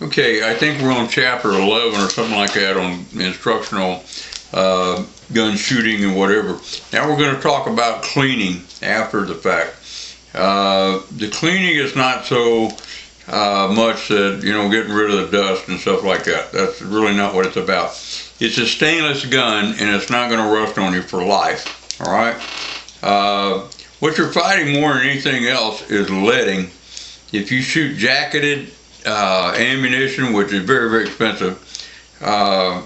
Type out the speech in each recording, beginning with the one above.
Okay, I think we're on chapter 11 or something like that on instructional gun shooting and whatever. Now we're going to talk about cleaning after the fact. The cleaning is not so much that, getting rid of the dust and stuff like that. That's really not what it's about. It's a stainless gun and it's not going to rust on you for life. All right? What you're fighting more than anything else is leading. If you shoot jacketed ammunition, which is very, very expensive, the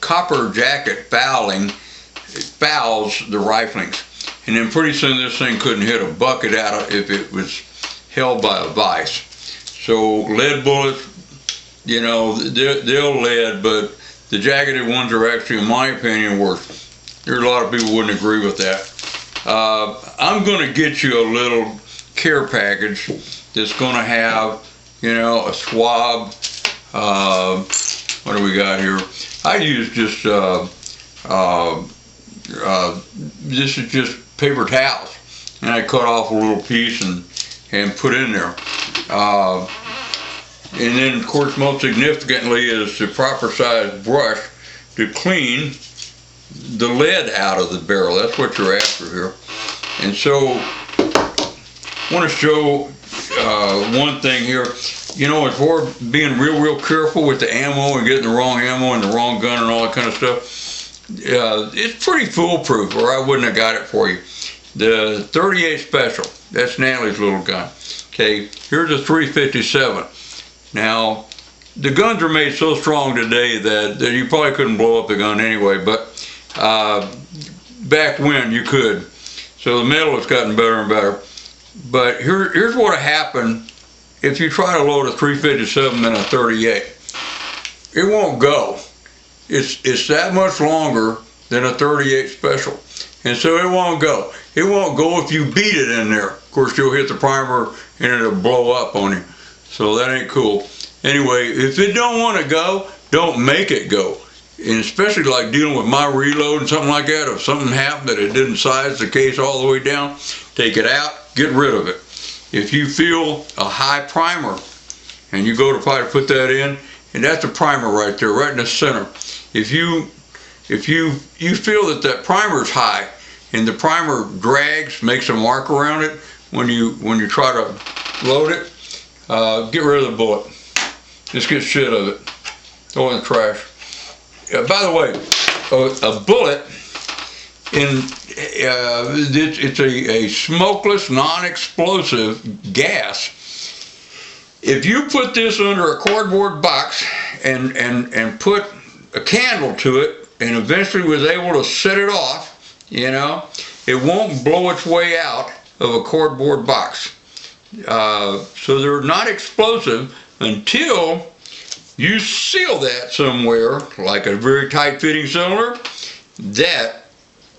copper jacket fouls the riflings. And then pretty soon this thing couldn't hit a bucket out of if it was held by a vise. So lead bullets, they'll lead, but the jacketed ones are actually, in my opinion, worse. There's a lot of people wouldn't agree with that. I'm going to get you a little care package that's going to have, a swab. What do we got here? I use just, this is just paper towels. And I cut off a little piece and put in there. And then, of course, most significantly is the proper size brush to clean the lead out of the barrel. That's what you're after here. And so, I want to show one thing here. As far as being real careful with the ammo and getting the wrong ammo and the wrong gun and all that kind of stuff, it's pretty foolproof, or I wouldn't have got it for you. The 38 Special, that's Natalie's little gun. Okay, here's a 357. Now, the guns are made so strong today that you probably couldn't blow up the gun anyway, but back when you could. So the metal has gotten better and better. But here's what happened if you try to load a 357 in a 38. It won't go. It's that much longer than a 38 Special. And so it won't go. It won't go if you beat it in there. Of course, you'll hit the primer and it'll blow up on you. So that ain't cool. Anyway, if it don't want to go, don't make it go. And especially like dealing with my reload and something like that, if something happened that it didn't size the case all the way down, take it out, get rid of it. If you feel a high primer and you go to try to put that in, and that's a primer right there, right in the center. If you feel that primer's high and the primer drags, makes a mark around it when you try to load it, get rid of the bullet. Just get shit of it. Throw it in the trash. By the way, a bullet it's a smokeless, non-explosive gas. If you put this under a cardboard box and put a candle to it and eventually was able to set it off, it won't blow its way out of a cardboard box. So they're not explosive until you seal that somewhere, like a very tight fitting cylinder. That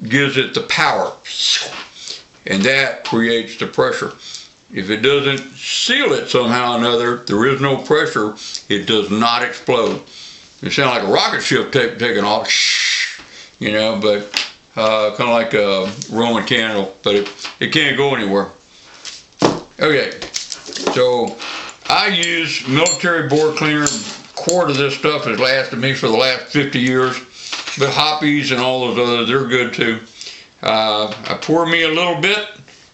gives it the power, and that creates the pressure. If it doesn't seal it somehow or another, there is no pressure, it does not explode. It sounds like a rocket ship taking off, but kind of like a Roman candle, but it can't go anywhere. Okay, so I use military bore cleaner. Quart of this stuff has lasted me for the last 50 years, but Hoppies and all those others, they're good too. I pour me a little bit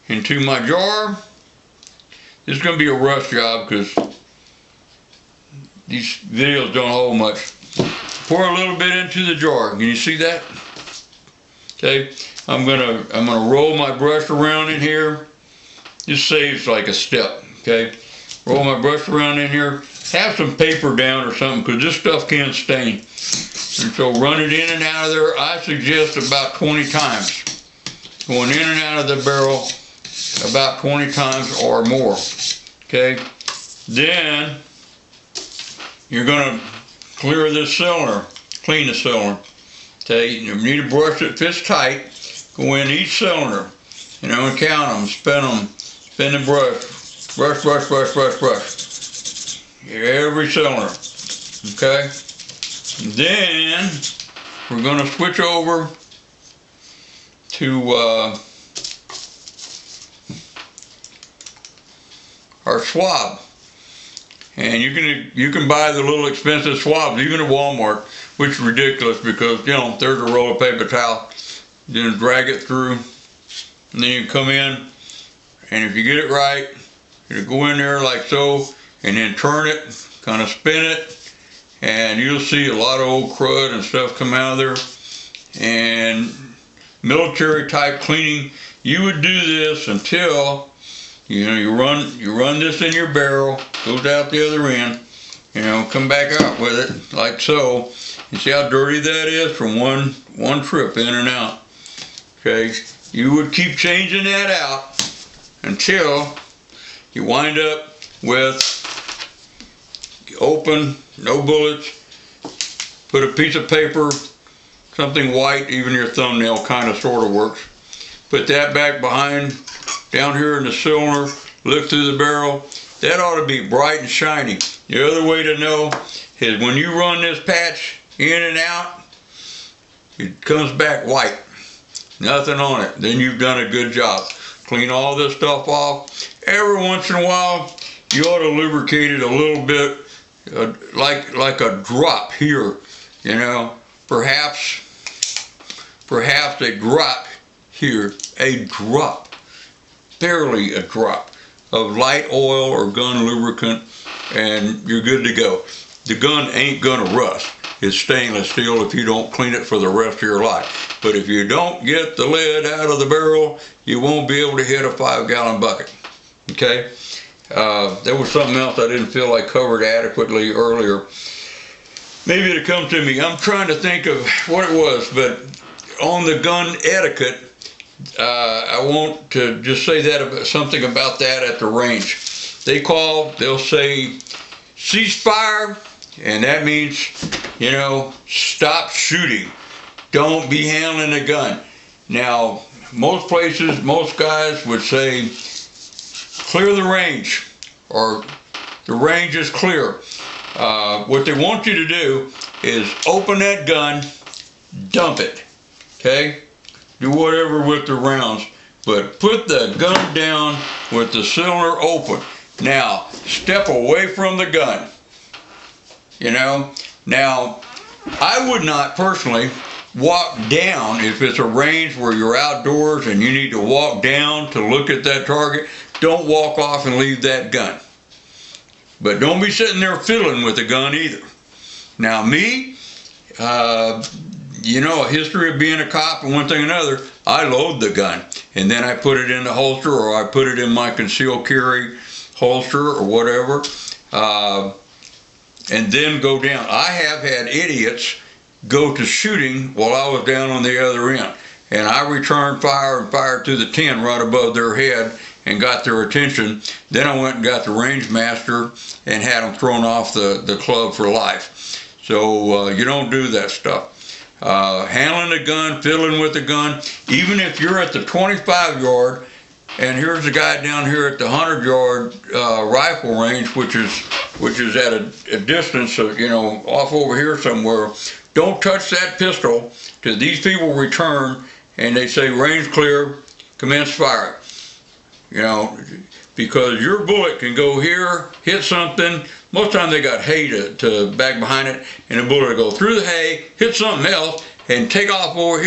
into my jar. This is going to be a rush job because these videos don't hold much. Pour a little bit into the jar. Can you see that? Okay, I'm gonna roll my brush around in here. This saves like a step. Okay, roll my brush around in here. Have some paper down or something because this stuff can stain. And so run it in and out of there. I suggest about 20 times. Going in and out of the barrel about 20 times or more. Okay, then you're gonna clear this cylinder, clean the cylinder. Okay, you need a brush that fits tight. Go in each cylinder, and count them, spin the brush, brush. Every cylinder. Okay, then we're gonna switch over to our swab. And you can buy the little expensive swabs, even at Walmart, which is ridiculous because, you know, there's a roll of paper towel. Then drag it through, and then you come in, and if you get it right, you go in there like so, and then turn it, kind of spin it, and you'll see a lot of old crud and stuff come out of there. And military type cleaning, you would do this until, you know, you run this in your barrel, goes out the other end, you know, come back out with it like so. You see how dirty that is from one trip in and out. Okay, you would keep changing that out until you wind up with open, no bullets. Put a piece of paper, something white, even your thumbnail kind of sort of works. Put that back behind, down here in the cylinder, look through the barrel. That ought to be bright and shiny. The other way to know is when you run this patch in and out, it comes back white. Nothing on it. Then you've done a good job. Clean all this stuff off. Every once in a while, you ought to lubricate it a little bit, like a drop here. You know, perhaps a drop here, a drop, barely a drop of light oil or gun lubricant, and you're good to go. The gun ain't gonna rust. It's stainless steel if you don't clean it for the rest of your life. But if you don't get the lid out of the barrel, you won't be able to hit a 5-gallon bucket. Okay? There was something else I didn't feel I covered adequately earlier. Maybe it'll come to me. I'm trying to think of what it was, but on the gun etiquette, I want to just say that something about that at the range. They'll say ceasefire, and that means, you know, stop shooting. Don't be handling a gun. Now, most places, most guys would say clear the range, or the range is clear. What they want you to do is open that gun, dump it, okay? Do whatever with the rounds, but put the gun down with the cylinder open. Now, step away from the gun, you know? Now, I would not personally walk down if it's a range where you're outdoors and you need to walk down to look at that target. Don't walk off and leave that gun. But don't be sitting there fiddling with the gun either. Now me, you know, a history of being a cop and one thing or another, I load the gun and then I put it in the holster, or I put it in my conceal carry holster or whatever, and then go down. I have had idiots go to shooting while I was down on the other end, and I returned fire and fired through the tin right above their head and got their attention. Then I went and got the range master and had them thrown off the club for life. So you don't do that stuff. Handling the gun, fiddling with the gun, even if you're at the 25-yard, and here's the guy down here at the 100-yard rifle range, which is at a distance of, you know, off over here somewhere. Don't touch that pistol till these people return and they say range clear, commence firing. You know, because your bullet can go here, hit something. Most of the time they got hay to back behind it, and the bullet will go through the hay, hit something else, and take off over here.